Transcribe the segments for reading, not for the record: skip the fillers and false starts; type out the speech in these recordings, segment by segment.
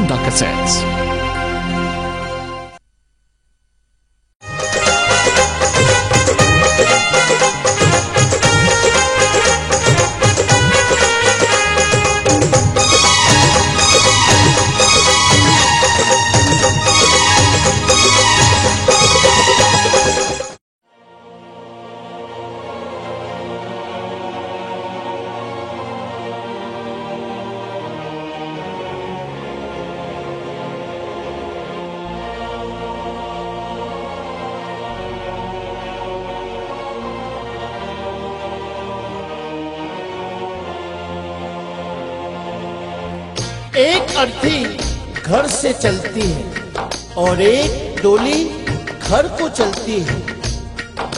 Nanda Cassettes. एक अर्थी घर से चलती है और एक डोली घर को चलती है।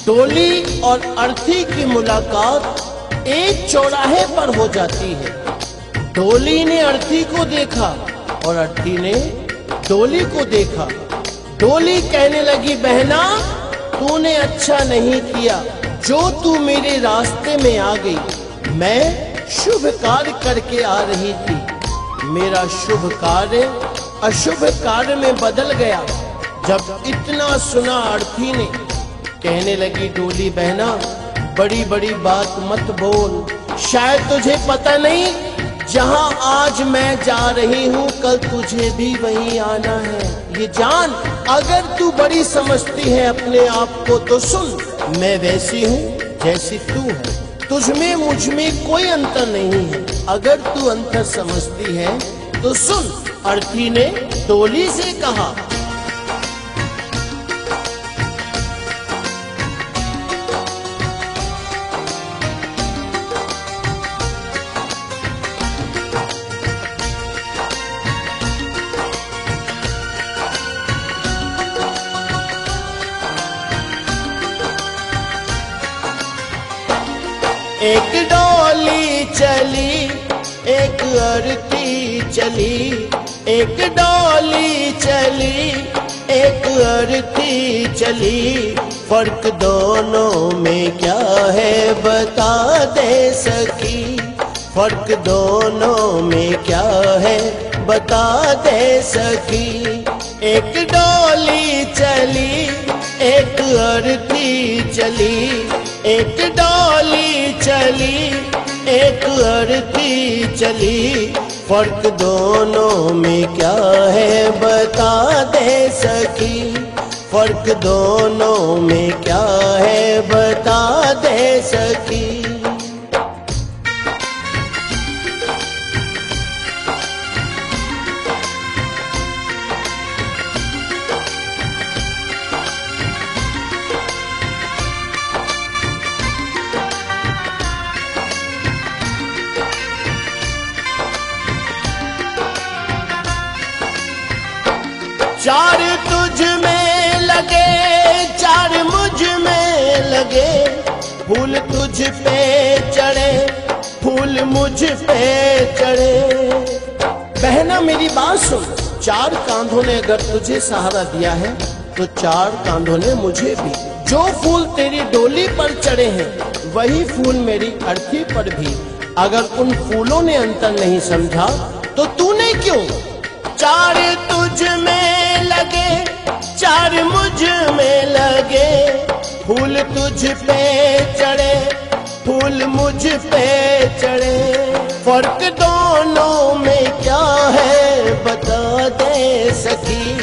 डोली और अर्थी की मुलाकात एक चौराहे पर हो जाती है। डोली ने अर्थी को देखा और अर्थी ने डोली को देखा। डोली कहने लगी, बहना तूने अच्छा नहीं किया जो तू मेरे रास्ते में आ गई। मैं शुभ कार्य करके आ रही थी, मेरा शुभ कार्य अशुभ कार्य में बदल गया। जब इतना सुना अर्थी ने कहने लगी, डोली बहना बड़ी बड़ी बात मत बोल, शायद तुझे पता नहीं जहां आज मैं जा रही हूं कल तुझे भी वहीं आना है। ये जान, अगर तू बड़ी समझती है अपने आप को तो सुन, मैं वैसी हूं जैसी तू है, तुझमें मुझमें कोई अंतर नहीं है। अगर तू अंतर समझती है तो सुन। अर्थी ने डोली से कहा, एक डोली चली एक अर्थी चली, एक डोली चली एक अर्थी चली। फर्क दोनों में क्या है बता दे सकी, फर्क दोनों में क्या है बता दे सकी। एक डोली चली एक अर्थी चली, एक डोली चली एक अर्थी चली। फर्क दोनों में क्या है बता दे सकी, फर्क दोनों में क्या है बता दे सकी। चार तुझ में लगे चार मुझ में लगे, फूल तुझ पे चढ़े फूल मुझ पे चढ़े। बहना मेरी बात सुन, चार कांधों ने अगर तुझे सहारा दिया है तो चार कांधों ने मुझे भी। जो फूल तेरी डोली पर चढ़े हैं वही फूल मेरी अर्थी पर भी। अगर उन फूलों ने अंतर नहीं समझा तो तूने क्यों। चार तुझ में लगे चार मुझ में लगे, फूल तुझ पे चढ़े फूल मुझ पे चढ़े। फर्क दोनों में क्या है बता दे सकी,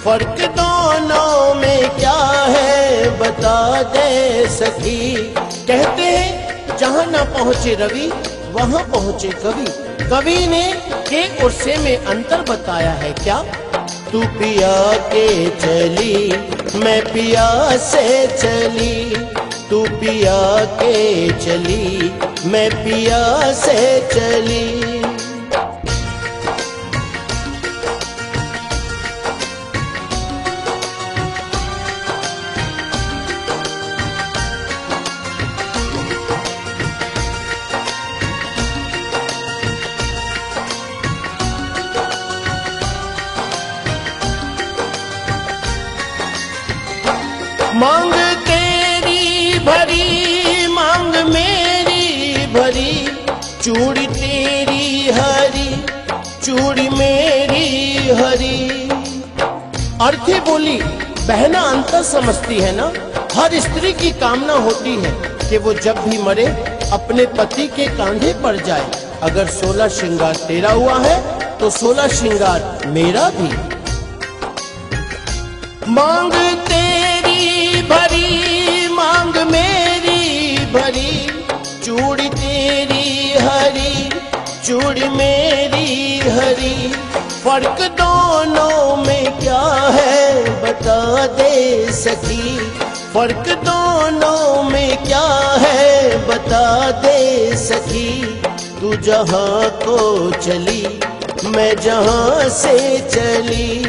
फर्क दोनों में क्या है बता दे सकी। कहते हैं जहां न पहुंचे रवि वहां पहुंचे कवि। कवि ने के और से में अंतर बताया है क्या। तू पिया के चली मैं पिया से चली, तू पिया के चली मैं पिया से चली। मांग तेरी भरी मांग मेरी भरी, चूड़ी तेरी हरी चूड़ी मेरी अर्थी बोली, बहना अंतर समझती है ना। हर स्त्री की कामना होती है कि वो जब भी मरे अपने पति के कांधे पर जाए। अगर 16 श्रृंगार तेरा हुआ है तो 16 श्रृंगार मेरा भी। मांग तेरी भरी मांग मेरी भरी, चूड़ी तेरी हरी चूड़ी मेरी हरी, फर्क दोनों में क्या है बता दे सखी। फर्क दोनों में क्या है बता दे सखी। तू जहाँ को चली मैं जहाँ से चली,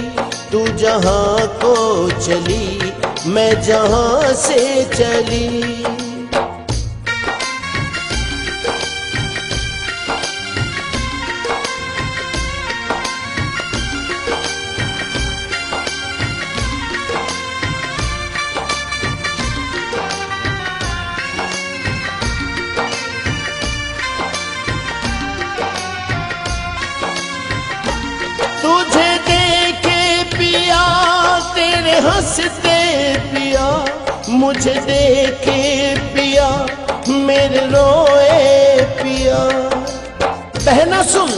तू जहाँ को चली मैं जहाँ से चली। तुझे देखे पिया तेरे हंसते पिया, मुझे देखे पिया मेरे रोए पिया। बहना सुन,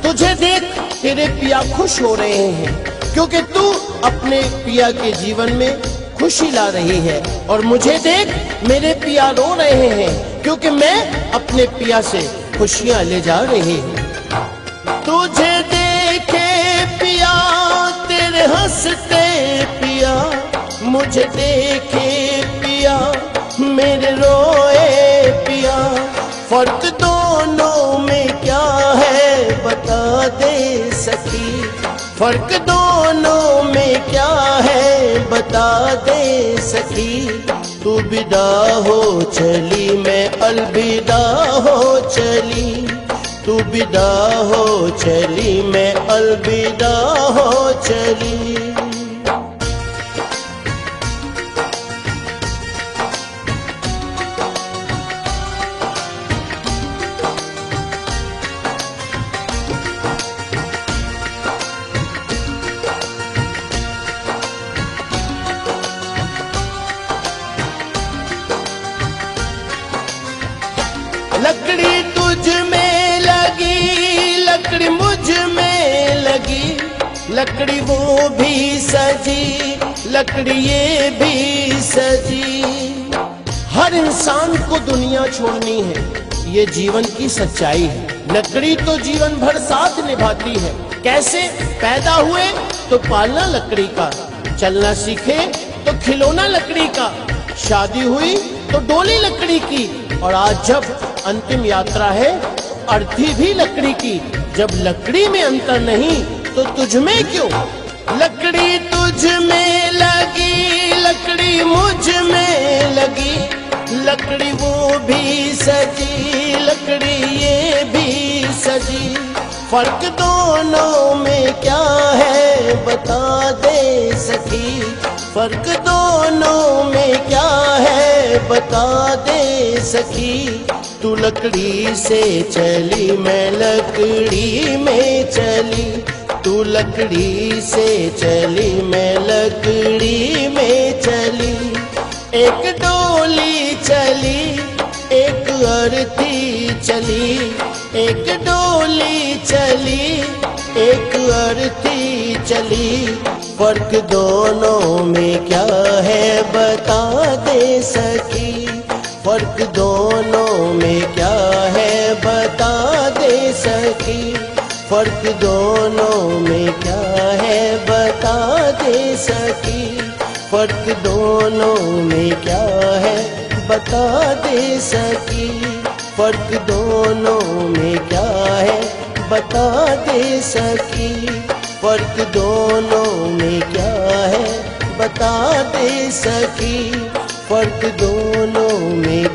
तुझे देख तेरे पिया खुश हो रहे हैं क्योंकि तू अपने पिया के जीवन में खुशी ला रही है, और मुझे देख मेरे पिया रो रहे हैं क्योंकि मैं अपने पिया से खुशियां ले जा रही हूँ। तुझे देखे पिया तेरे हंसते पिया, मुझे देखे पिया मेरे रोए पिया। फर्क दोनों में क्या है बता दे सखी। फर्क दोनों में क्या है बता दे सखी। तू विदा हो चली मैं अलविदा हो चली, तू विदा हो चली मैं अलविदा हो चली। लकड़ी तुझ में लगी लकड़ी मुझ में लगी, लकड़ी वो भी सजी लकड़ी ये भी सजी। हर इंसान को दुनिया छोड़नी है, ये जीवन की सच्चाई है। लकड़ी तो जीवन भर साथ निभाती है। कैसे? पैदा हुए तो पालना लकड़ी का, चलना सीखे तो खिलौना लकड़ी का, शादी हुई तो डोली लकड़ी की, और आज जब अंतिम यात्रा है अर्थी भी लकड़ी की। जब लकड़ी में अंतर नहीं तो तुझ में क्यों? लकड़ी तुझ में लगी लकड़ी मुझ में लगी, लकड़ी वो भी सजी लकड़ी ये भी सजी। फर्क दोनों में क्या है बता दे सखी। फर्क दोनों में क्या है बता दे सखी। तू लकड़ी से चली मैं लकड़ी में चली, तू लकड़ी से चली मैं लकड़ी में चली। एक डोली चली एक अर्थी चली, एक डोली चली एक अर्थी चली। फर्क दोनों में क्या है बता दे सकी। फर्क दोनों में क्या है बता दे सकी। फर्क दोनों में क्या है बता दे सकी। फर्क दोनों में क्या है बता दे सकी। फर्क दोनों में क्या है बता दे सकी। फर्क दोनों में क्या है बता दे सकी। फर्क दोनों में